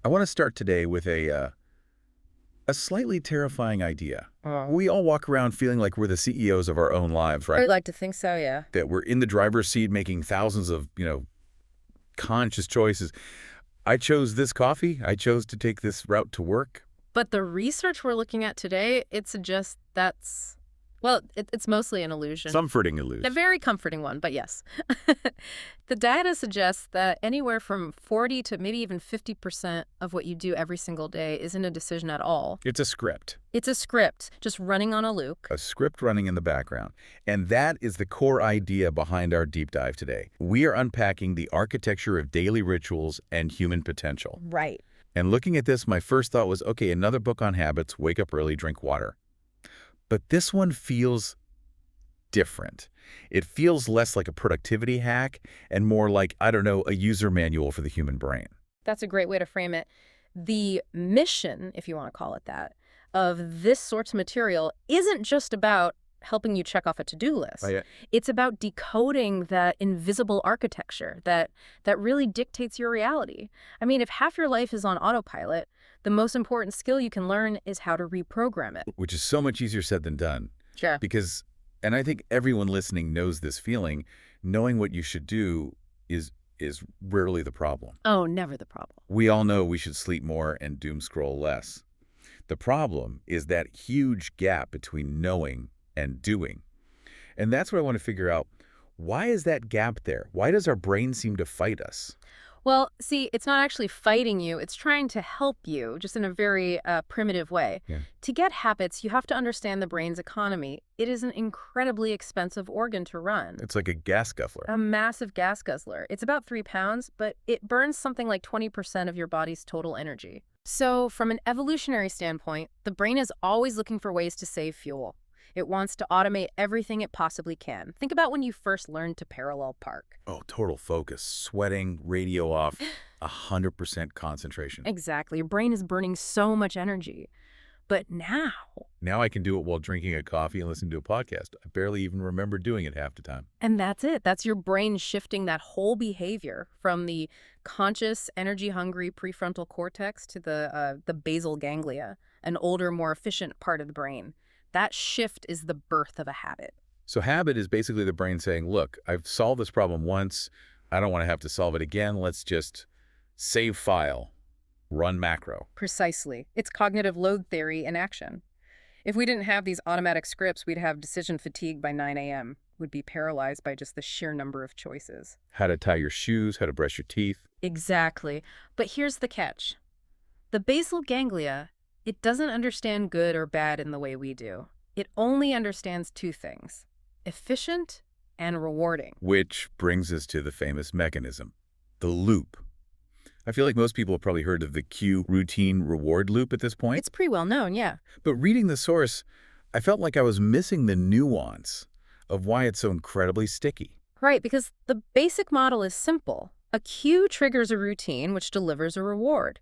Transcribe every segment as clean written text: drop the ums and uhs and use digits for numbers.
I want to start today with a slightly terrifying idea. Oh. We all walk around feeling like we're the CEOs of our own lives, right? I'd like to think so, yeah. That we're in the driver's seat making thousands of, conscious choices. I chose this coffee. I chose to take this route to work. But the research we're looking at today, it suggests that's, well, it's mostly an illusion. Comforting illusion. A very comforting one, but yes. The data suggests that anywhere from 40 to maybe even 50% of what you do every single day isn't a decision at all. It's a script. It's a script, just running on a loop. A script running in the background. And that is the core idea behind our deep dive today. We are unpacking the architecture of daily rituals and human potential. Right. And looking at this, my first thought was, okay, another book on habits, wake up early, drink water. But this one feels different. It feels less like a productivity hack and more like, I don't know, a user manual for the human brain. That's a great way to frame it. The mission, if you want to call it that, of this sort of material isn't just about helping you check off a to-do list. Oh, yeah. It's about decoding that invisible architecture that really dictates your reality. I mean, if half your life is on autopilot, the most important skill you can learn is how to reprogram it. Which is so much easier said than done. Sure. Because, and I think everyone listening knows this feeling, knowing what you should do is rarely the problem. Oh, never the problem. We all know we should sleep more and doom scroll less. The problem is that huge gap between knowing and doing. And that's what I want to figure out. Why is that gap there? Why does our brain seem to fight us? Well, see, it's not actually fighting you. It's trying to help you, just in a very primitive way. Yeah. To get habits, you have to understand the brain's economy. It is an incredibly expensive organ to run. It's like a gas guzzler. A massive gas guzzler. It's about 3 pounds, but it burns something like 20% of your body's total energy. So from an evolutionary standpoint, the brain is always looking for ways to save fuel. It wants to automate everything it possibly can. Think about when you first learned to parallel park. Oh, total focus. Sweating, radio off, 100% concentration. Exactly. Your brain is burning so much energy. But now I can do it while drinking a coffee and listening to a podcast. I barely even remember doing it half the time. And that's it. That's your brain shifting that whole behavior from the conscious, energy-hungry prefrontal cortex to the basal ganglia, an older, more efficient part of the brain. That shift is the birth of a habit. So habit is basically the brain saying, look, I've solved this problem once. I don't want to have to solve it again. Let's just save file, run macro. Precisely. It's cognitive load theory in action. If we didn't have these automatic scripts, we'd have decision fatigue by 9 a.m. We'd be paralyzed by just the sheer number of choices. How to tie your shoes, how to brush your teeth. Exactly. But here's the catch. The basal ganglia, it doesn't understand good or bad in the way we do. It only understands 2 things, efficient and rewarding. Which brings us to the famous mechanism, the loop. I feel like most people have probably heard of the cue routine reward loop at this point. It's pretty well known, yeah. But reading the source, I felt like I was missing the nuance of why it's so incredibly sticky. Right, because the basic model is simple. A cue triggers a routine which delivers a reward.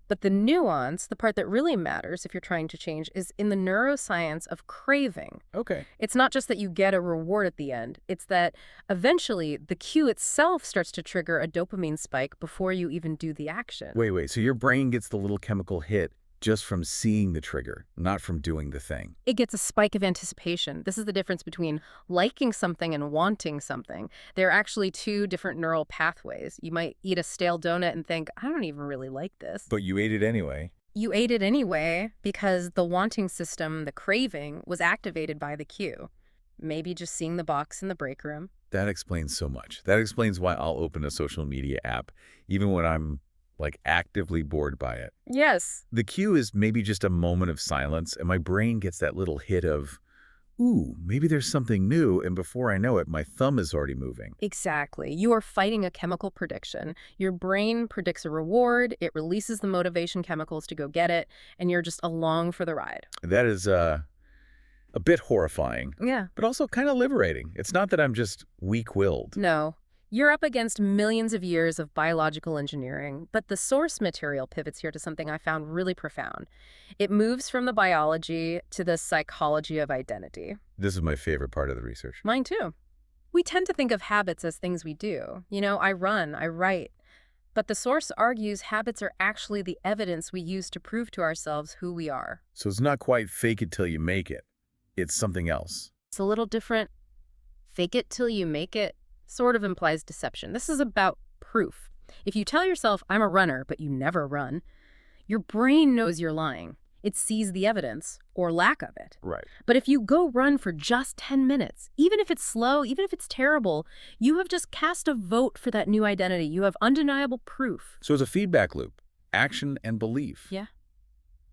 But the nuance, the part that really matters if you're trying to change, is in the neuroscience of craving. Okay. It's not just that you get a reward at the end. It's that eventually the cue itself starts to trigger a dopamine spike before you even do the action. Wait. So your brain gets the little chemical hit just from seeing the trigger, not from doing the thing. It gets a spike of anticipation. This is the difference between liking something and wanting something. They're actually 2 different neural pathways. You might eat a stale donut and think, I don't even really like this. But you ate it anyway. You ate it anyway because the wanting system, the craving, was activated by the cue. Maybe just seeing the box in the break room. That explains so much. That explains why I'll open a social media app, even when I'm actively bored by it. Yes. The cue is maybe just a moment of silence, and my brain gets that little hit of, ooh, maybe there's something new, and before I know it, my thumb is already moving. Exactly. You are fighting a chemical prediction. Your brain predicts a reward, it releases the motivation chemicals to go get it, and you're just along for the ride. That is a bit horrifying. Yeah. But also kind of liberating. It's not that I'm just weak-willed. No. You're up against millions of years of biological engineering, but the source material pivots here to something I found really profound. It moves from the biology to the psychology of identity. This is my favorite part of the research. Mine too. We tend to think of habits as things we do. You know, I run, I write. But the source argues habits are actually the evidence we use to prove to ourselves who we are. So it's not quite fake it till you make it. It's something else. It's a little different. Fake it till you make it sort of implies deception. This is about proof. If you tell yourself, I'm a runner, but you never run, your brain knows you're lying. It sees the evidence, or lack of it. Right. But if you go run for just 10 minutes, even if it's slow, even if it's terrible, you have just cast a vote for that new identity. You have undeniable proof. So it's a feedback loop. Action and belief. Yeah.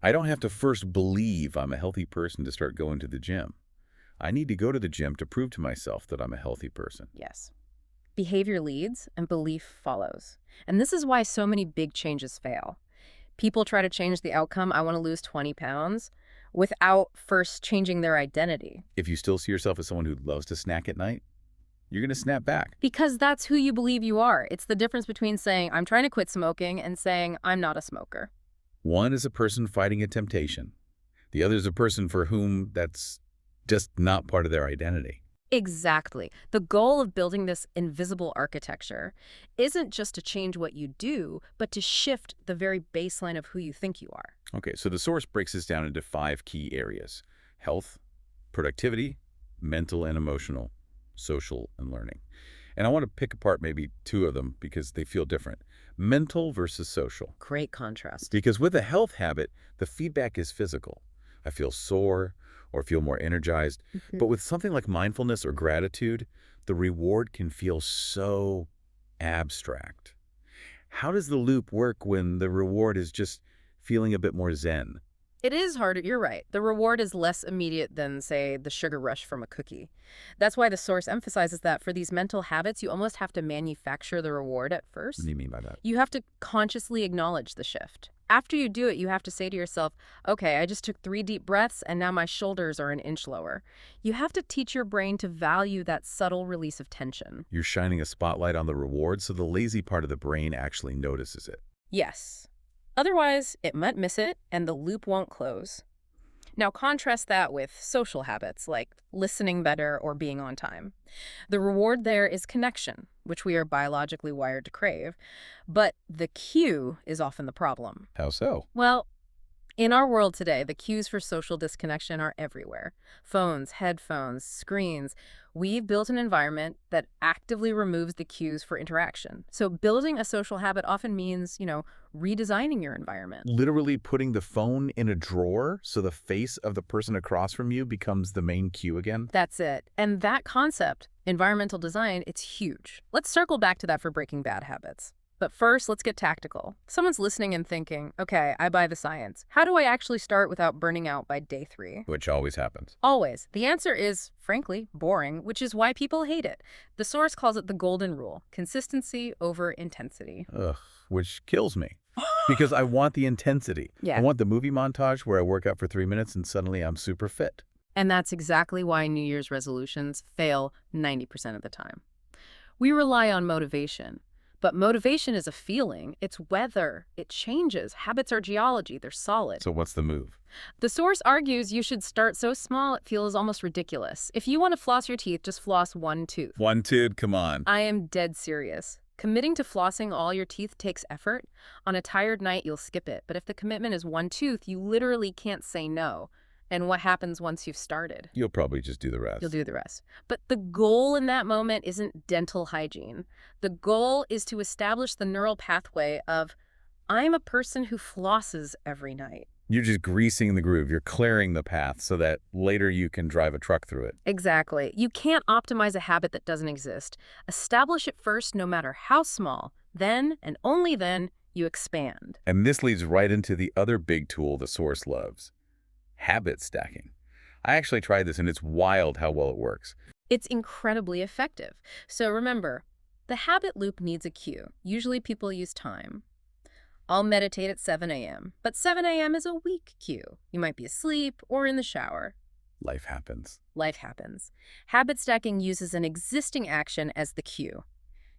I don't have to first believe I'm a healthy person to start going to the gym. I need to go to the gym to prove to myself that I'm a healthy person. Yes. Behavior leads and belief follows. And this is why so many big changes fail. People try to change the outcome, I want to lose 20 pounds, without first changing their identity. If you still see yourself as someone who loves to snack at night, you're going to snap back. Because that's who you believe you are. It's the difference between saying, I'm trying to quit smoking, and saying, I'm not a smoker. One is a person fighting a temptation. The other is a person for whom that's just not part of their identity. Exactly. The goal of building this invisible architecture isn't just to change what you do, but to shift the very baseline of who you think you are. Okay, so the source breaks this down into 5 key areas: health, productivity, mental and emotional, social, and learning. And I want to pick apart maybe 2 of them because they feel different. Mental versus social. Great contrast. Because with a health habit, the feedback is physical. I feel sore or feel more energized. But with something like mindfulness or gratitude, the reward can feel so abstract. How does the loop work when the reward is just feeling a bit more zen? It is harder, you're right. The reward is less immediate than, say, the sugar rush from a cookie. That's why the source emphasizes that for these mental habits, you almost have to manufacture the reward at first. What do you mean by that? You have to consciously acknowledge the shift. After you do it, you have to say to yourself, okay, I just took 3 deep breaths and now my shoulders are an inch lower. You have to teach your brain to value that subtle release of tension. You're shining a spotlight on the reward so the lazy part of the brain actually notices it. Yes. Otherwise, it might miss it and the loop won't close. Now contrast that with social habits like listening better or being on time. The reward there is connection, which we are biologically wired to crave, but the cue is often the problem. How so? Well, in our world today, the cues for social disconnection are everywhere. Phones, headphones, screens. We've built an environment that actively removes the cues for interaction. So building a social habit often means, redesigning your environment. Literally putting the phone in a drawer so the face of the person across from you becomes the main cue again? That's it. And that concept, environmental design, it's huge. Let's circle back to that for breaking bad habits. But first, let's get tactical. Someone's listening and thinking, okay, I buy the science. How do I actually start without burning out by day 3? Which always happens. Always. The answer is, frankly, boring, which is why people hate it. The source calls it the golden rule: consistency over intensity. Ugh, which kills me. Because I want the intensity. Yeah. I want the movie montage where I work out for 3 minutes and suddenly I'm super fit. And that's exactly why New Year's resolutions fail 90% of the time. We rely on motivation. But motivation is a feeling. It's weather. It changes. Habits are geology. They're solid. So what's the move? The source argues you should start so small it feels almost ridiculous. If you want to floss your teeth, just floss 1 tooth. 1 tooth, come on. I am dead serious. Committing to flossing all your teeth takes effort. On a tired night, you'll skip it. But if the commitment is 1 tooth, you literally can't say no. And what happens once you've started? You'll probably just do the rest. You'll do the rest. But the goal in that moment isn't dental hygiene. The goal is to establish the neural pathway of, I'm a person who flosses every night. You're just greasing the groove. You're clearing the path so that later you can drive a truck through it. Exactly. You can't optimize a habit that doesn't exist. Establish it first, no matter how small. Then, and only then, you expand. And this leads right into the other big tool the source loves: habit stacking. I actually tried this and it's wild how well it works. It's incredibly effective. So remember, the habit loop needs a cue. Usually people use time. I'll meditate at 7 a.m., but 7 a.m. is a weak cue. You might be asleep or in the shower. Life happens. Life happens. Habit stacking uses an existing action as the cue.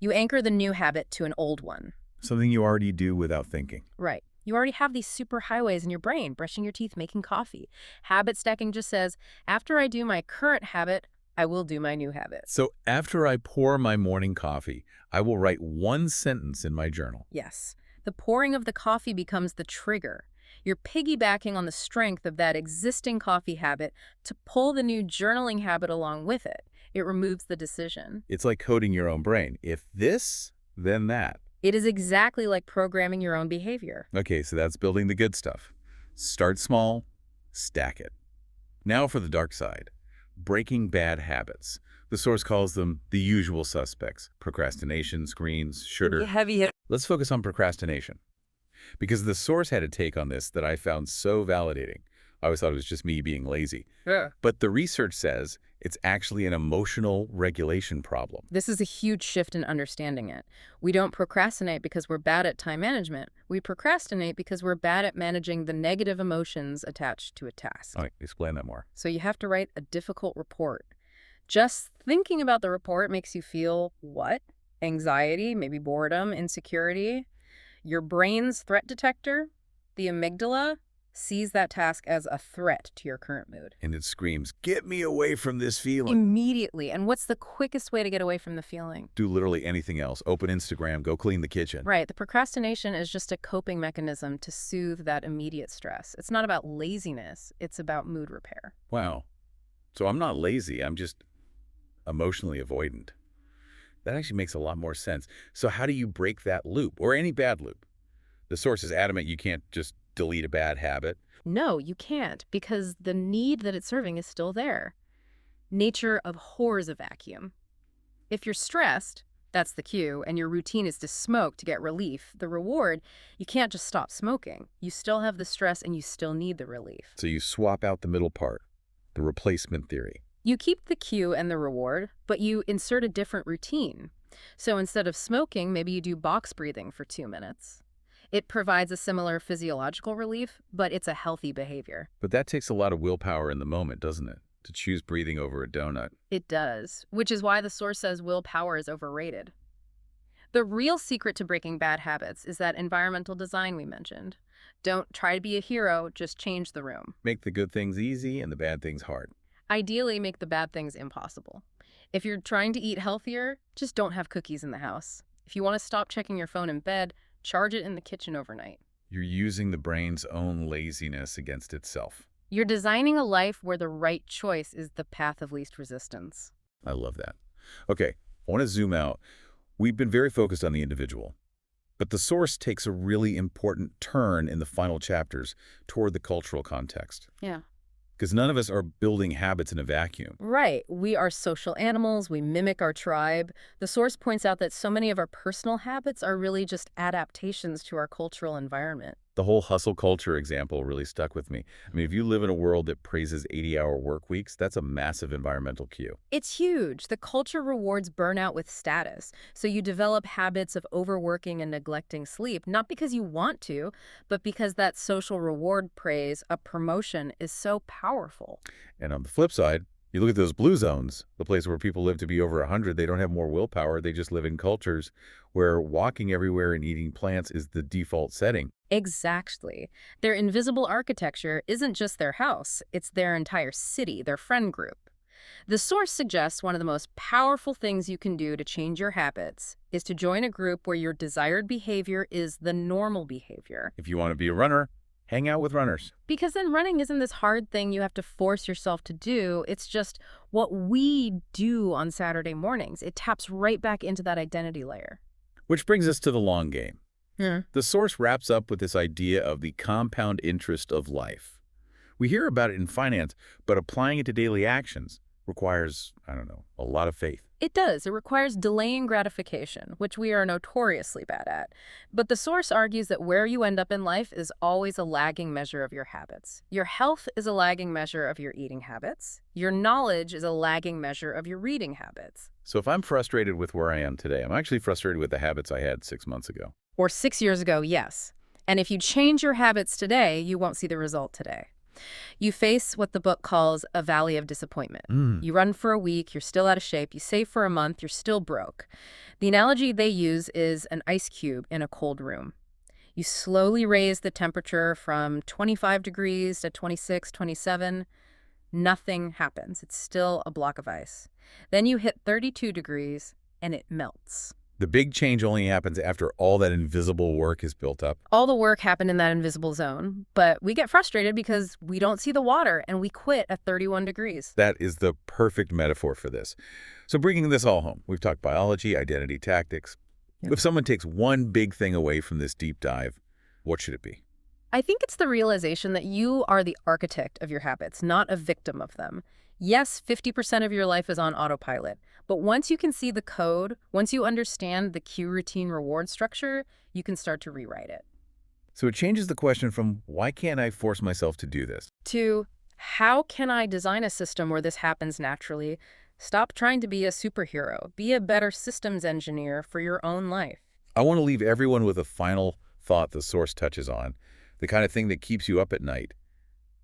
You anchor the new habit to an old one. Something you already do without thinking. Right. You already have these super highways in your brain: brushing your teeth, making coffee. Habit stacking just says, after I do my current habit, I will do my new habit. So after I pour my morning coffee, I will write one sentence in my journal. Yes. The pouring of the coffee becomes the trigger. You're piggybacking on the strength of that existing coffee habit to pull the new journaling habit along with it. It removes the decision. It's like coding your own brain. If this, then that. It is exactly like programming your own behavior. Okay, so that's building the good stuff. Start small, stack it. Now for the dark side. Breaking bad habits. The source calls them the usual suspects. Procrastination, screens, sugar. Heavy hit. Let's focus on procrastination. Because the source had a take on this that I found so validating. I always thought it was just me being lazy. Yeah. But the research says it's actually an emotional regulation problem. This is a huge shift in understanding it. We don't procrastinate because we're bad at time management. We procrastinate because we're bad at managing the negative emotions attached to a task. All right, explain that more. So you have to write a difficult report. Just thinking about the report makes you feel what? Anxiety, maybe boredom, insecurity. Your brain's threat detector, the amygdala, sees that task as a threat to your current mood. And it screams, get me away from this feeling. Immediately. And what's the quickest way to get away from the feeling? Do literally anything else. Open Instagram, go clean the kitchen. Right. The procrastination is just a coping mechanism to soothe that immediate stress. It's not about laziness. It's about mood repair. Wow. So I'm not lazy. I'm just emotionally avoidant. That actually makes a lot more sense. So how do you break that loop, or any bad loop? The source is adamant you can't just delete a bad habit. No, you can't, because the need that it's serving is still there. Nature abhors a vacuum. If you're stressed, that's the cue, and your routine is to smoke to get relief, the reward, you can't just stop smoking. You still have the stress and you still need the relief. So you swap out the middle part, the replacement theory. You keep the cue and the reward, but you insert a different routine. So instead of smoking, maybe you do box breathing for 2 minutes. It provides a similar physiological relief, but it's a healthy behavior. But that takes a lot of willpower in the moment, doesn't it? To choose breathing over a donut. It does, which is why the source says willpower is overrated. The real secret to breaking bad habits is that environmental design we mentioned. Don't try to be a hero, just change the room. Make the good things easy and the bad things hard. Ideally, make the bad things impossible. If you're trying to eat healthier, just don't have cookies in the house. If you want to stop checking your phone in bed, charge it in the kitchen overnight. You're using the brain's own laziness against itself. You're designing a life where the right choice is the path of least resistance. I love that. Okay, I want to zoom out. We've been very focused on the individual, but the source takes a really important turn in the final chapters toward the cultural context. Yeah. Because none of us are building habits in a vacuum. Right. We are social animals. We mimic our tribe. The source points out that so many of our personal habits are really just adaptations to our cultural environment. The whole hustle culture example really stuck with me. I mean, if you live in a world that praises 80-hour work weeks, that's a massive environmental cue. It's huge. The culture rewards burnout with status. So you develop habits of overworking and neglecting sleep, not because you want to, but because that social reward praise, a promotion, is so powerful. And on the flip side, you look at those blue zones, the place where people live to be over 100, they don't have more willpower, they just live in cultures where walking everywhere and eating plants is the default setting. Exactly. Their invisible architecture isn't just their house, it's their entire city, their friend group. The source suggests one of the most powerful things you can do to change your habits is to join a group where your desired behavior is the normal behavior. If you want to be a runner, hang out with runners. Because then running isn't this hard thing you have to force yourself to do. It's just what we do on Saturday mornings. It taps right back into that identity layer. Which brings us to the long game. Yeah. The source wraps up with this idea of the compound interest of life. We hear about it in finance, but applying it to daily actions requires, I don't know, a lot of faith. It does. It requires delaying gratification, which we are notoriously bad at. But the source argues that where you end up in life is always a lagging measure of your habits. Your health is a lagging measure of your eating habits. Your knowledge is a lagging measure of your reading habits. So if I'm frustrated with where I am today, I'm actually frustrated with the habits I had 6 months ago. Or 6 years ago, yes. And if you change your habits today, you won't see the result today. You face what the book calls a valley of disappointment. You run for a week, you're still out of shape. You save for a month, you're still broke. The analogy they use is an ice cube in a cold room. You slowly raise the temperature from 25 degrees to 26, 27. Nothing happens. It's still a block of ice. Then you hit 32 degrees and it melts. The big change only happens after all that invisible work is built up. All the work happened in that invisible zone, but we get frustrated because we don't see the water and we quit at 31 degrees. That is the perfect metaphor for this. So bringing this all home, we've talked biology, identity, tactics. Yep. If someone takes one big thing away from this deep dive, what should it be? I think it's the realization that you are the architect of your habits, not a victim of them. Yes, 50% of your life is on autopilot, but once you can see the code, once you understand the cue routine reward structure, you can start to rewrite it. So it changes the question from, why can't I force myself to do this? To, how can I design a system where this happens naturally? Stop trying to be a superhero. Be a better systems engineer for your own life. I want to leave everyone with a final thought the source touches on, the kind of thing that keeps you up at night,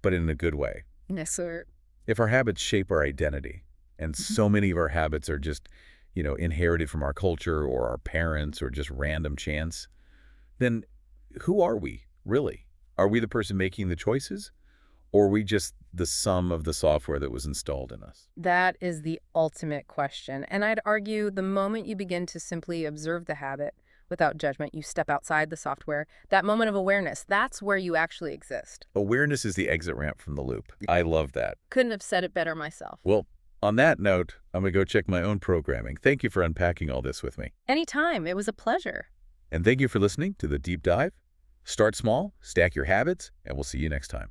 but in a good way. Yes, sir. If our habits shape our identity, and so many of our habits are just, inherited from our culture or our parents or just random chance, then who are we, really? Are we the person making the choices? Or are we just the sum of the software that was installed in us? That is the ultimate question. And I'd argue the moment you begin to simply observe the habit without judgment, you step outside the software, that moment of awareness, that's where you actually exist. Awareness is the exit ramp from the loop. I love that. Couldn't have said it better myself. Well, on that note, I'm going to go check my own programming. Thank you for unpacking all this with me. Anytime. It was a pleasure. And thank you for listening to The Deep Dive. Start small, stack your habits, and we'll see you next time.